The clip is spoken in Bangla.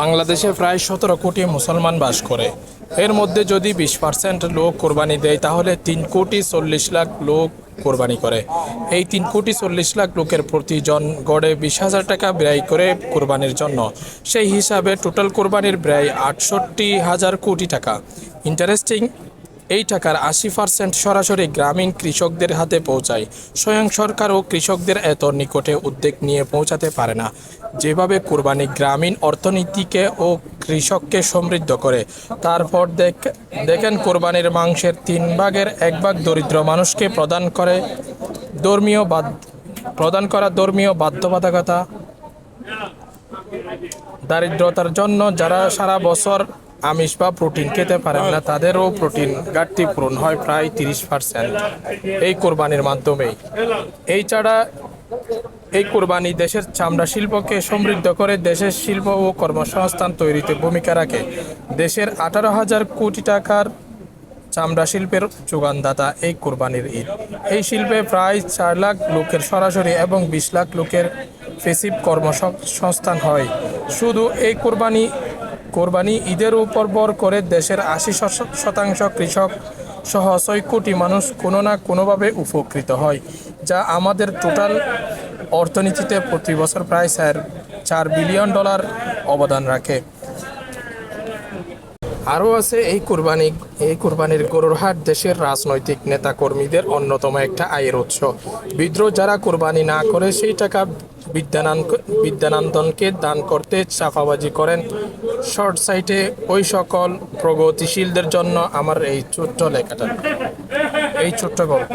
বাংলাদেশে প্রায় 17 কোটি মুসলমান বাস করে। এর মধ্যে যদি 20% লোক কোরবানি দেয় তাহলে 3,40,00,000 লোক কোরবানি করে। এই 3,40,00,000 লোকের প্রতি জন গড়ে 20,000 টাকা ব্যয় করে কোরবানির জন্য। সেই হিসাবে টোটাল কোরবানির ব্যয় 68,000 কোটি টাকা। ইন্টারেস্টিং, এই টাকার 80% সরাসরি গ্রামীণ কৃষকদের হাতে পৌঁছায়। স্বয়ং সরকার ও কৃষকদের এত নিকটে উদ্যোগ নিয়ে পৌঁছাতে পারে না। যেভাবে কোরবানি গ্রামীণ অর্থনীতিকে ও কৃষককে সমৃদ্ধ করে। তারপর দেখেন কোরবানির মাংসের 1/3 দরিদ্র মানুষকে প্রদান করা ধর্মীয় বাধ্যবাধকতা। দারিদ্রতার জন্য যারা সারা বছর আমিষ বা প্রোটিন খেতে পারেন না, তাদেরও প্রোটিন ঘাটতি পূরণ হয় প্রায় 30% এই কোরবানির মাধ্যমেই। এছাড়া এই কোরবানি দেশের চামড়া শিল্পকে সমৃদ্ধ করে, দেশের শিল্প ও কর্মসংস্থান তৈরিতে ভূমিকা রাখে। দেশের 18,000 কোটি টাকার চামড়া শিল্পের যোগানদাতা এই কোরবানির ঈদ। এই শিল্পে প্রায় 4 লাখ লোকের সরাসরি এবং 20 লাখ লোকের প্যাসিভ কর্মসংস্থান হয়। শুধু এই কোরবানি ঈদের উপর ভর করে দেশের 80% কৃষক সহ 6 কোটি মানুষ কোনো না কোনোভাবে উপকৃত হয়, যা আমাদের টোটাল অর্থনীতিতে প্রতি বছর প্রায় $4 বিলিয়ন অবদান রাখে। আরও আছে এই কোরবানির গরুর হাট দেশের রাজনৈতিক নেতাকর্মীদের অন্যতম একটা আয়ের উৎস। বিদ্রোহ যারা কোরবানি না করে সেই টাকা বিদ্যানন্দনকে দান করতে চাপাবাজি করেন। শর্ট সাইটে ওই সকল প্রগতিশীলদের জন্য আমার এই ছোট্ট গল্প।